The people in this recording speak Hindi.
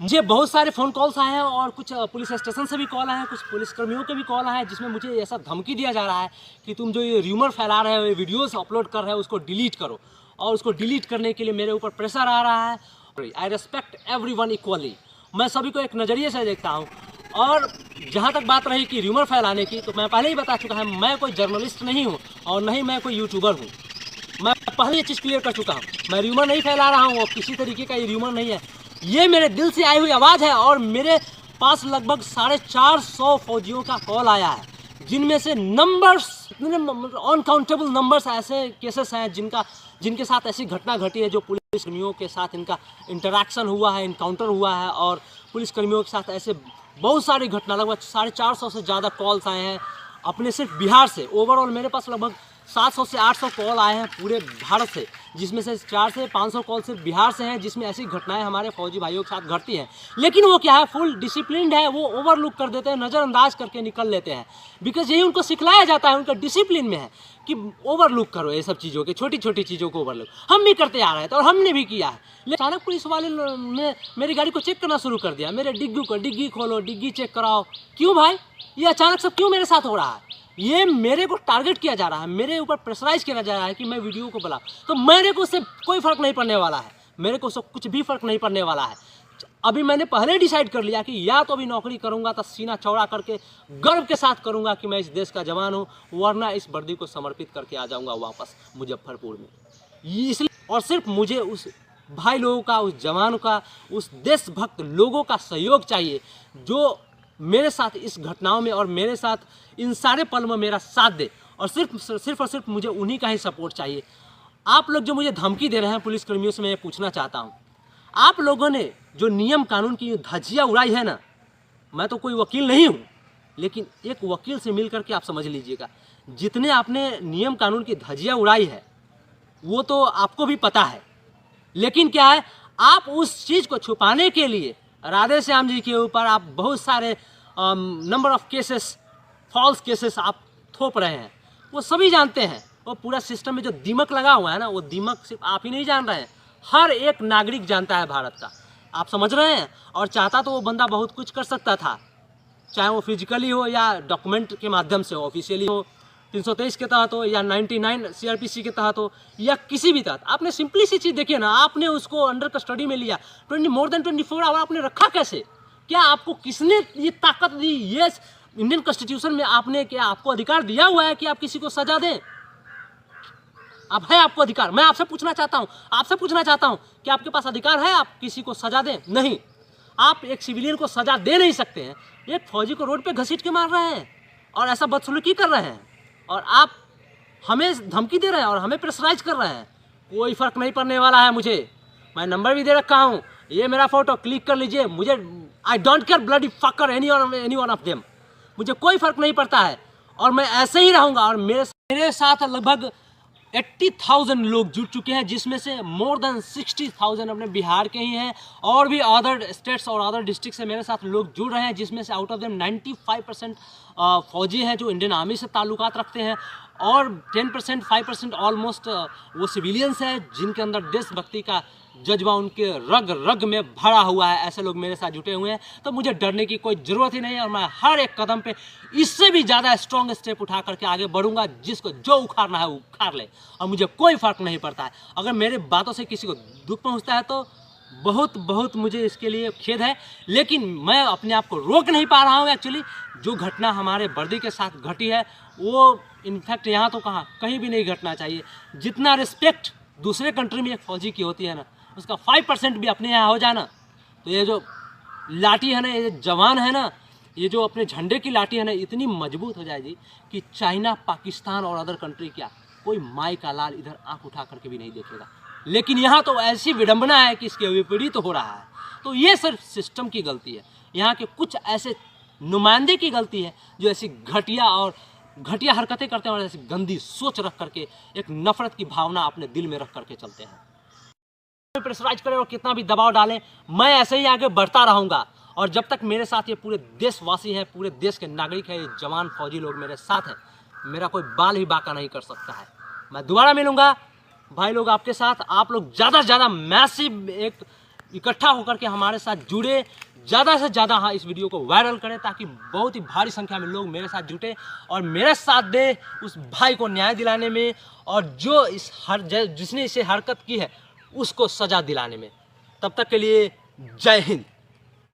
मुझे बहुत सारे फ़ोन कॉल्स आए हैं और कुछ पुलिस स्टेशन से भी कॉल आए हैं, कुछ पुलिस कर्मियों के भी कॉल आए हैं, जिसमें मुझे ऐसा धमकी दिया जा रहा है कि तुम जो ये र्यूमर फैला रहे हो, ये वीडियोस अपलोड कर रहे हो, उसको डिलीट करो। और उसको डिलीट करने के लिए मेरे ऊपर प्रेशर आ रहा है। आई रेस्पेक्ट एवरीवन इक्वली। मैं सभी को एक नज़रिए से देखता हूँ। और जहाँ तक बात रही कि र्यूमर फैलाने की, तो मैं पहले ही बता चुका है, मैं कोई जर्नलिस्ट नहीं हूँ और नहीं मैं कोई यूट्यूबर हूँ। मैं पहले ये चीज़ क्लियर कर चुका हूँ। मैं र्यूमर नहीं फैला रहा हूँ और किसी तरीके का ये र्यूमर नहीं है। ये मेरे दिल से आई हुई आवाज़ है और मेरे पास लगभग 450 फौजियों का कॉल आया है, जिनमें से नंबर्स, अनकाउंटेबल नंबर्स ऐसे केसेस हैं जिनके साथ ऐसी घटना घटी है, जो पुलिस कर्मियों के साथ इनका इंटरेक्शन हुआ है, इनकाउंटर हुआ है। और पुलिस कर्मियों के साथ ऐसे बहुत सारी घटना, लगभग 450 से ज़्यादा कॉल्स आए हैं अपने सिर्फ बिहार से। ओवरऑल मेरे पास लगभग 700 से 800 कॉल आए हैं पूरे भारत से, जिसमें से 400 से 500 कॉल सिर्फ बिहार से हैं, जिसमें ऐसी घटनाएं हमारे फौजी भाइयों के साथ घटती हैं। लेकिन वो क्या है, फुल डिसिप्लिन्ड है, वो ओवरलुक कर देते हैं, नज़रअंदाज करके निकल लेते हैं। बिकॉज यही उनको सिखलाया जाता है, उनका डिसिप्लिन में है कि ओवरलुक करो ये सब चीज़ों के, छोटी छोटी चीज़ों को ओवरलुक। हम भी करते आ रहे थे और हमने भी किया है। लेकिन अचानक पुलिस वाले ने मेरी गाड़ी को चेक करना शुरू कर दिया, मेरे डिग्गी खोलो, डिग्गी चेक कराओ। क्यों भाई, ये अचानक सब क्यों मेरे साथ हो रहा है? ये मेरे को टारगेट किया जा रहा है, मेरे ऊपर प्रेशराइज किया जा रहा है कि मैं वीडियो को बनाऊं। तो मेरे को उससे कोई फ़र्क नहीं पड़ने वाला है, मेरे को उससे कुछ भी फ़र्क नहीं पड़ने वाला है। अभी मैंने पहले डिसाइड कर लिया कि या तो अभी नौकरी करूंगा तो सीना चौड़ा करके गर्व के साथ करूंगा कि मैं इस देश का जवान हूं, वरना इस वर्दी को समर्पित करके आ जाऊंगा वापस मुजफ्फरपुर में। इसलिए और सिर्फ मुझे उस भाई लोगों का, उस जवानों का, उस देशभक्त लोगों का सहयोग चाहिए, जो मेरे साथ इस घटनाओं में और मेरे साथ इन सारे पल में मेरा साथ दे। और सिर्फ और सिर्फ मुझे उन्हीं का ही सपोर्ट चाहिए। आप लोग जो मुझे धमकी दे रहे हैं, पुलिस कर्मियों से मैं ये पूछना चाहता हूँ, आप लोगों ने जो नियम कानून की धज्जियाँ उड़ाई है ना, मैं तो कोई वकील नहीं हूँ, लेकिन एक वकील से मिल करके आप समझ लीजिएगा, जितने आपने नियम कानून की धज्जियाँ उड़ाई है वो तो आपको भी पता है। लेकिन क्या है, आप उस चीज़ को छुपाने के लिए राधे श्याम जी के ऊपर आप बहुत सारे number of cases, false cases आप थोप रहे हैं। वो सभी जानते हैं, वो पूरा सिस्टम में जो दीमक लगा हुआ है ना, वो दीमक सिर्फ आप ही नहीं जान रहे हैं, हर एक नागरिक जानता है भारत का। आप समझ रहे हैं? और चाहता तो वो बंदा बहुत कुछ कर सकता था, चाहे वो फिजिकली हो या डॉक्यूमेंट के माध्यम से हो, ऑफिशियली हो, 323 के तहत हो या 99 CRPC के तहत हो या किसी भी तहत। आपने सिंपली सी चीज़ देखिए ना, आपने उसको अंडर कस्टडी में लिया, मोर देन 24 आवर आपने रखा कैसे? क्या आपको किसने ये ताकत दी? ये इंडियन कॉन्स्टिट्यूशन में आपने क्या आपको अधिकार दिया हुआ है कि आप किसी को सजा दें? अब है आपको अधिकार? मैं आपसे पूछना चाहता हूं कि आपके पास अधिकार है आप किसी को सजा दें? नहीं। आप एक सिविलियन को सजा दे नहीं सकते हैं, एक फौजी को रोड पे घसीट के मार रहे हैं और ऐसा बदसलूकी कर रहे हैं, और आप हमें धमकी दे रहे हैं और हमें प्रेशराइज कर रहे हैं। कोई फर्क नहीं पड़ने वाला है मुझे। मैं नंबर भी दे रखा हूँ, ये मेरा फोटो क्लिक कर लीजिए। मुझे I don't care bloody fucker any one of them, मुझे कोई फर्क नहीं पड़ता है और मैं ऐसे ही रहूँगा। और मेरे साथ लगभग 80,000 लोग जुड़ चुके हैं, जिसमें से मोर देन 60,000 अपने बिहार के ही हैं, और भी अदर स्टेट्स और अदर डिस्ट्रिक्ट से मेरे साथ लोग जुड़ रहे हैं, जिसमें से आउट ऑफ देम 95% फौजी हैं जो इंडियन आर्मी से ताल्लुकात रखते हैं, और 10% 5% ऑलमोस्ट वो सिविलियंस हैं जिनके अंदर देशभक्ति का जज्बा उनके रग रग में भरा हुआ है। ऐसे लोग मेरे साथ जुटे हुए हैं, तो मुझे डरने की कोई ज़रूरत ही नहीं है। और मैं हर एक कदम पे इससे भी ज़्यादा स्ट्रॉन्ग स्टेप उठा करके आगे बढ़ूंगा। जिसको जो उखाड़ना है वो उखाड़ ले, और मुझे कोई फ़र्क नहीं पड़ता है। अगर मेरे बातों से किसी को दुख पहुँचता है तो बहुत मुझे इसके लिए खेद है, लेकिन मैं अपने आप को रोक नहीं पा रहा हूँ। एक्चुअली जो घटना हमारे वर्दी के साथ घटी है, वो इनफैक्ट यहाँ तो कहीं भी नहीं घटना चाहिए। जितना रिस्पेक्ट दूसरे कंट्री में एक फ़ौजी की होती है ना, उसका 5% भी अपने यहाँ हो जाना, तो ये जो लाठी है ना, ये जवान है ना, ये जो अपने झंडे की लाठी है ना, इतनी मजबूत हो जाएगी कि चाइना, पाकिस्तान और अदर कंट्री क्या, कोई माई का लाल इधर आंख उठा करके भी नहीं देखेगा। लेकिन यहाँ तो ऐसी विडंबना है कि इसके विपरीत हो रहा है। तो ये सिर्फ सिस्टम की गलती है, यहाँ के कुछ ऐसे नुमाइंदे की गलती है जो ऐसी घटिया हरकतें करते हैं और ऐसी गंदी सोच रख करके, एक नफरत की भावना अपने दिल में रख करके चलते हैं। प्रेशराइज करें और कितना भी दबाव डालें, मैं ऐसे ही आगे बढ़ता रहूँगा। और जब तक मेरे साथ ये पूरे देशवासी हैं, पूरे देश के नागरिक हैं, ये जवान फौजी लोग मेरे साथ हैं, मेरा कोई बाल ही बाका नहीं कर सकता है। मैं दोबारा मिलूँगा भाई लोग आपके साथ। आप लोग ज़्यादा से ज़्यादा मैसिव एक इकट्ठा होकर के हमारे साथ जुड़े, ज़्यादा से ज़्यादा हाँ इस वीडियो को वायरल करें ताकि बहुत ही भारी संख्या में लोग मेरे साथ जुटे और मेरा साथ दे उस भाई को न्याय दिलाने में और जो जिसने इसे हरकत की है उसको सज़ा दिलाने में। तब तक के लिए जय हिंद।